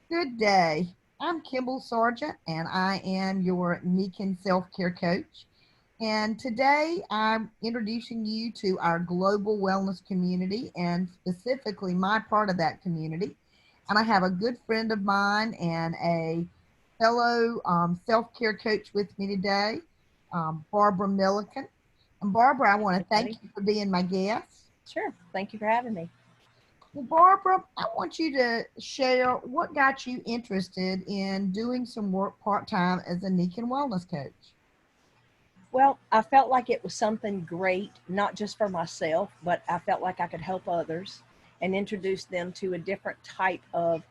Good day. I'm Kimball Sargent, and I am your Nikin Self Care Coach. And today I'm introducing you to our global wellness community and specifically my part of that community. And I have a good friend of mine and a fellow self care coach with me today, Barbara Milliken. And Barbara, I want to thank Everybody. you for being my guest. Sure. Thank you for having me. Well, Barbara, I want you to share what got you interested in doing some work part time as a Nick and Wellness coach. Well, I felt like it was something great, not just for myself, but I felt like I could help others and introduce them to a different type of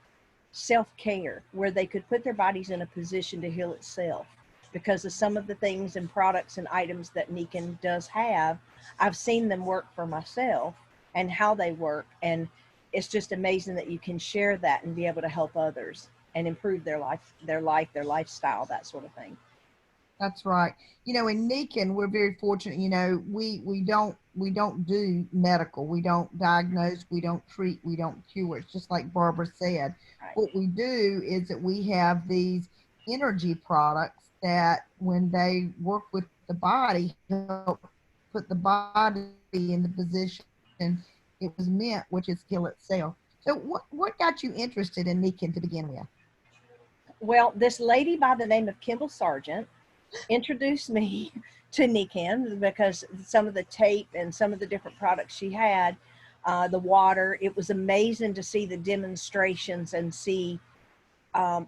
self care where they could put their bodies in a position to heal itself. Because of some of the things and products and items that Nikan does have, I've seen them work for myself and how they work. And it's just amazing that you can share that and be able to help others and improve their lifestyle, that sort of thing. That's right. In Nikin, we're very fortunate. We don't do medical. We don't diagnose. We don't treat. We don't cure. It's just like Barbara said. Right. What we do is that we have these energy products that, when they work with the body, help put the body in the position it was meant, which is heal itself. So, what got you interested in Nikin to begin with? Well, this lady by the name of Kimball Sargent introduced me to Nikan because some of the tape and some of the different products she had, the water, it was amazing to see the demonstrations and see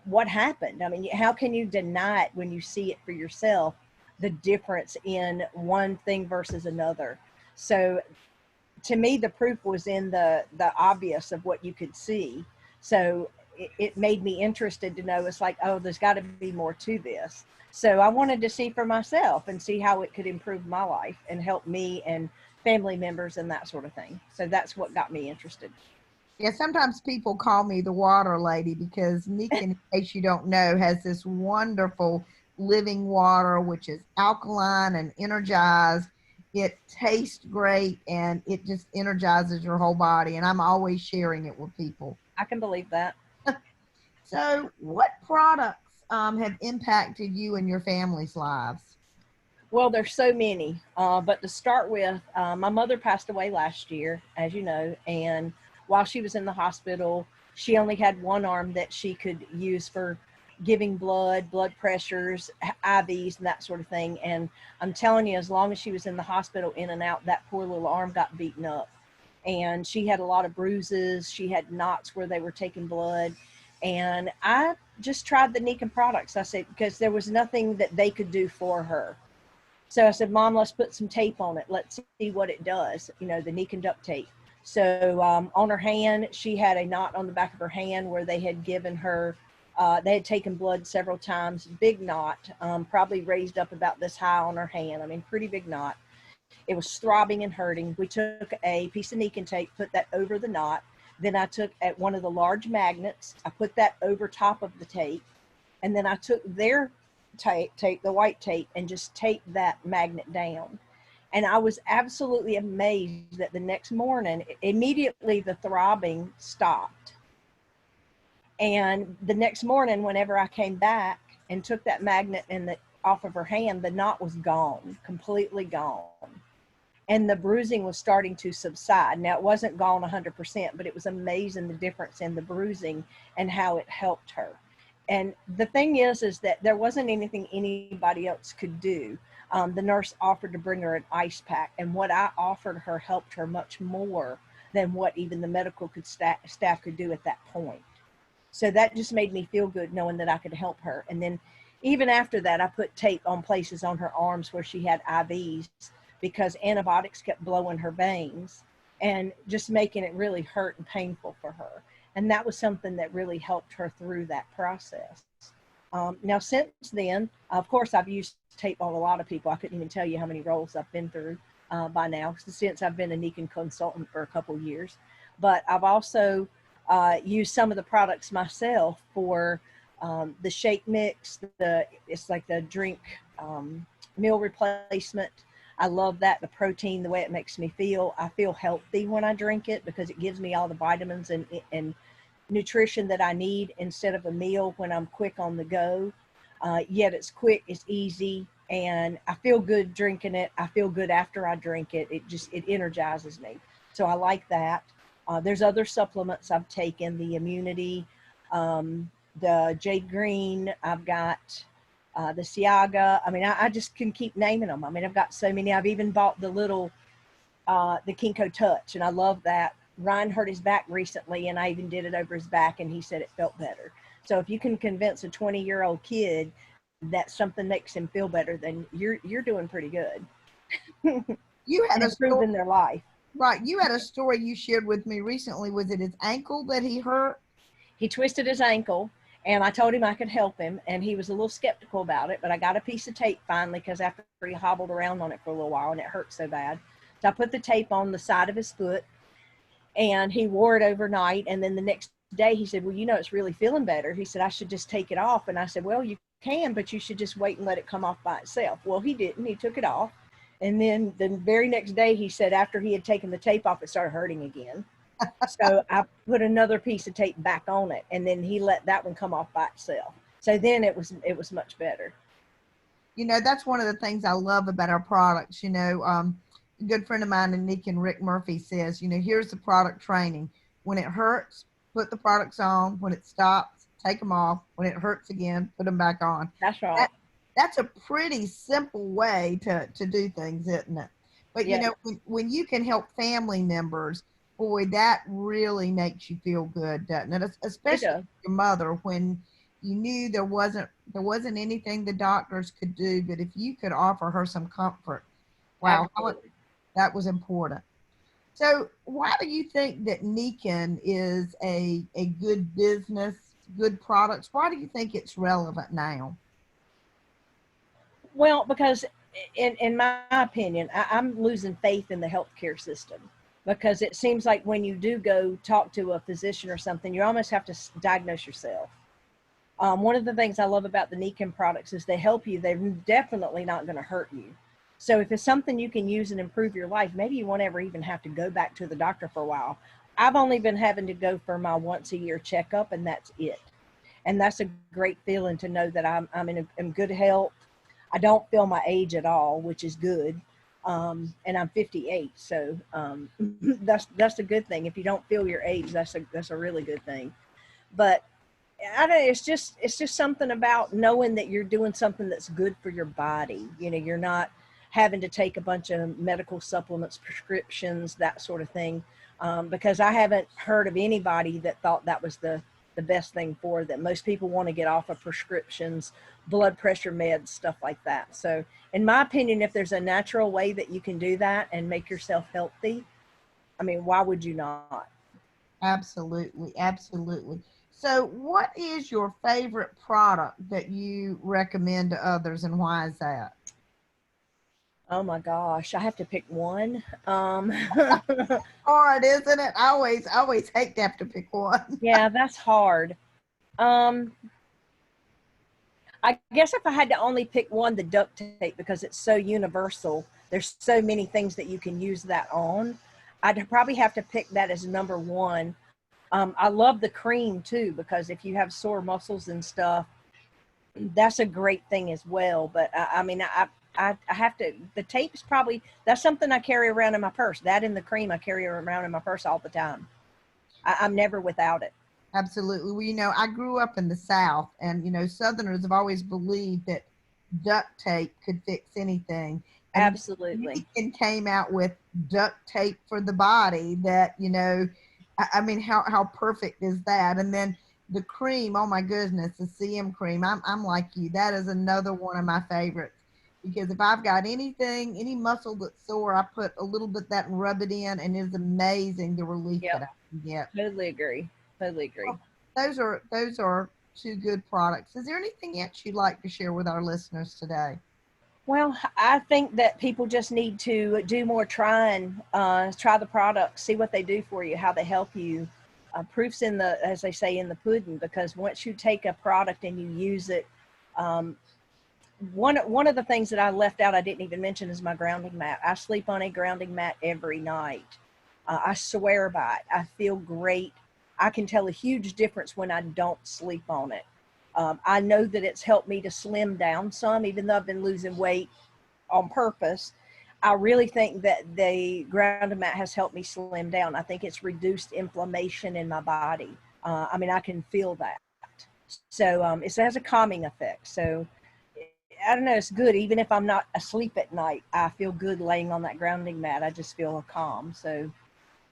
what happened. I mean, how can you deny it when you see it for yourself, the difference in one thing versus another? So to me, the proof was in the obvious of what you could see. So it made me interested to know. It's like, oh, there's got to be more to this. So I wanted to see for myself and see how it could improve my life and help me and family members and that sort of thing. So that's what got me interested. Yeah, sometimes people call me the water lady because Nikin, in case you don't know, has this wonderful living water which is alkaline and energized. It tastes great and it just energizes your whole body. And I'm always sharing it with people. I can believe that. So, what products have impacted you and your family's lives? Well, there's so many. But to start with, my mother passed away last year, as you know, and while she was in the hospital, she only had one arm that she could use for giving blood, blood pressures, IVs, and that sort of thing. And I'm telling you, as long as she was in the hospital, in and out, that poor little arm got beaten up. And she had a lot of bruises. She had knots where they were taking blood. And I just tried the Nikan products. I said, because there was nothing that they could do for her. So I said, Mom, let's put some tape on it. Let's see what it does, the Nikan duct tape. So on her hand, she had a knot on the back of her hand where they had given her, they had taken blood several times, big knot, probably raised up about this high on her hand. I mean, pretty big knot. It was throbbing and hurting. We took a piece of Nikan tape, put that over the knot. Then I took at one of the large magnets, I put that over top of the tape. And then I took their tape, the white tape, and just taped that magnet down. And I was absolutely amazed that the next morning, immediately the throbbing stopped. And the next morning, whenever I came back and took that magnet off of her hand, the knot was gone, completely gone. And the bruising was starting to subside. Now, it wasn't gone 100%, but it was amazing the difference in the bruising and how it helped her. And the thing is that there wasn't anything anybody else could do. The nurse offered to bring her an ice pack, and what I offered her helped her much more than what even the medical staff could do at that point. So that just made me feel good knowing that I could help her. And then even after that, I put tape on places on her arms where she had IVs because antibiotics kept blowing her veins and just making it really hurt and painful for her. And that was something that really helped her through that process. Now, since then, of course, I've used tape on a lot of people. I couldn't even tell you how many roles I've been through by now since I've been a Nikan consultant for a couple years. But I've also used some of the products myself for the shake mix. It's like the drink meal replacement. I love that, the protein, the way it makes me feel. I feel healthy when I drink it because it gives me all the vitamins and nutrition that I need instead of a meal when I'm quick on the go. Yet it's quick, it's easy, and I feel good drinking it. I feel good after I drink it. It energizes me. So I like that. There's other supplements I've taken, the immunity, the Jade Green. I've got the Siaga. I mean, I just can keep naming them. I mean, I've got so many. I've even bought the little, the Kinko Touch, and I love that. Ryan hurt his back recently, and I even did it over his back, and he said it felt better. So if you can convince a 20-year-old kid that something makes him feel better, then you're doing pretty good. You had and a story, improving their life. right? You had a story you shared with me recently. Was it his ankle that he hurt? He twisted his ankle, and I told him I could help him, and he was a little skeptical about it, but I got a piece of tape finally, because after he hobbled around on it for a little while and it hurt so bad. So I put the tape on the side of his foot, and he wore it overnight, and then the next day he said, well, you know, it's really feeling better. He said, I should just take it off. And I said, well, you can, but you should just wait and let it come off by itself. Well, he didn't. He took it off, and then the very next day he said after he had taken the tape off, it started hurting again. So I put another piece of tape back on it, and then he let that one come off by itself. So then it was much better. You know, that's one of the things I love about our products. You know, a good friend of mine, Nick and Rick Murphy, says, you know, here's the product training. When it hurts, put the products on. When it stops, take them off. When it hurts again, put them back on. That's right. That's a pretty simple way to do things, isn't it? But, Yeah. you know, when you can help family members, boy, that really makes you feel good, doesn't it? Especially your mother, when you knew there wasn't anything the doctors could do, but if you could offer her some comfort, wow, that was important. So why do you think that Nikken is a good business, good products? Why do you think it's relevant now? Well, because in my opinion, I'm losing faith in the healthcare system, because it seems like when you do go talk to a physician or something, you almost have to diagnose yourself. One of the things I love about the Nikken products is they help you. They're definitely not going to hurt you. So if it's something you can use and improve your life, maybe you won't ever even have to go back to the doctor for a while. I've only been having to go for my once a year checkup, and that's it. And that's a great feeling to know that I'm in good health. I don't feel my age at all, which is good. And I'm 58. So that's a good thing. If you don't feel your age, that's a really good thing. But I don't, it's just something about knowing that you're doing something that's good for your body. You know, you're not having to take a bunch of medical supplements, prescriptions, that sort of thing. Because I haven't heard of anybody that thought that was the best thing for them. Most people want to get off of prescriptions, blood pressure meds, stuff like that. So in my opinion, if there's a natural way that you can do that and make yourself healthy, I mean, why would you not? Absolutely, absolutely. So what is your favorite product that you recommend to others, and why is that? Oh my gosh, I have to pick one. Hard, isn't it? I always hate to have to pick one. Yeah, that's hard. Um, I guess if I had to only pick one, the duct tape, because it's so universal. There's so many things that you can use that on. I'd probably have to pick that as number one. I love the cream too, because if you have sore muscles and stuff, that's a great thing as well. But I mean, I have to, the tape's probably, that's something I carry around in my purse. That and the cream I carry around in my purse all the time. I'm never without it. Absolutely. Well, you know, I grew up in the South, and, you know, Southerners have always believed that duct tape could fix anything. And Absolutely. Nikken came out with duct tape for the body that, you know, I mean, how perfect is that? And then the cream, oh my goodness, the CM cream. I'm like you. That is another one of my favorites, because if I've got anything, any muscle that's sore, I put a little bit of that and rub it in, and it's amazing the relief that Yep. I can get. Totally agree. Totally agree. Well, those are two good products. Is there anything else you'd like to share with our listeners today? Well, I think that people just need to do more trying, try the products, see what they do for you, how they help you. Proof's in the, as they say, in the pudding, because once you take a product and you use it, um, one of the things that I left out, I didn't even mention, is my grounding mat. I sleep on a grounding mat every night. I swear by it. I feel great. I can tell a huge difference when I don't sleep on it. I know that it's helped me to slim down some, even though I've been losing weight on purpose. I really think that the grounded mat has helped me slim down. I think it's reduced inflammation in my body. I mean, I can feel that. So it has a calming effect. So I don't know, it's good. Even if I'm not asleep at night, I feel good laying on that grounding mat. I just feel calm. So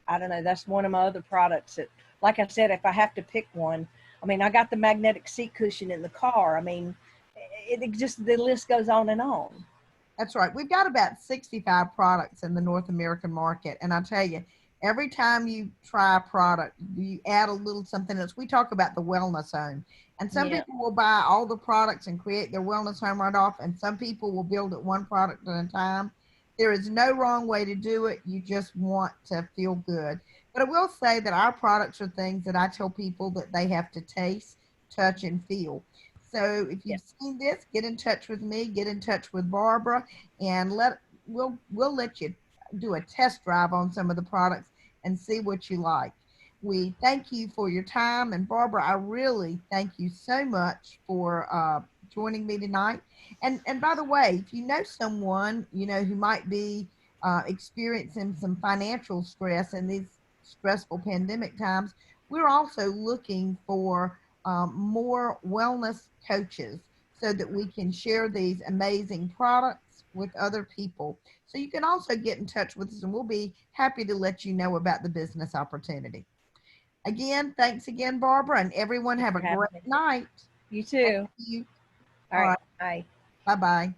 I don't know. That's one of my other products that, like I said, if I have to pick one, I mean, I got the magnetic seat cushion in the car. I mean, it just, the list goes on and on. That's right. We've got about 65 products in the North American market. And I tell you, every time you try a product, you add a little something else. We talk about the wellness home. And some Yeah. people will buy all the products and create their wellness home right off. And some people will build it one product at a time. There is no wrong way to do it. You just want to feel good. But I will say that our products are things that I tell people that they have to taste, touch, and feel. So if Yeah. you've seen this, get in touch with me, get in touch with Barbara, and we'll let you do a test drive on some of the products and see what you like. We thank you for your time, and Barbara, I really thank you so much for joining me tonight. And by the way, if you know someone who might be experiencing some financial stress in these stressful pandemic times, we're also looking for more wellness coaches so that we can share these amazing products with other people. So you can also get in touch with us and we'll be happy to let you know about the business opportunity. Again, thanks again, Barbara, and everyone Thanks have a for having great me. night. You Thank too. you. All All right. right. Bye. Bye bye.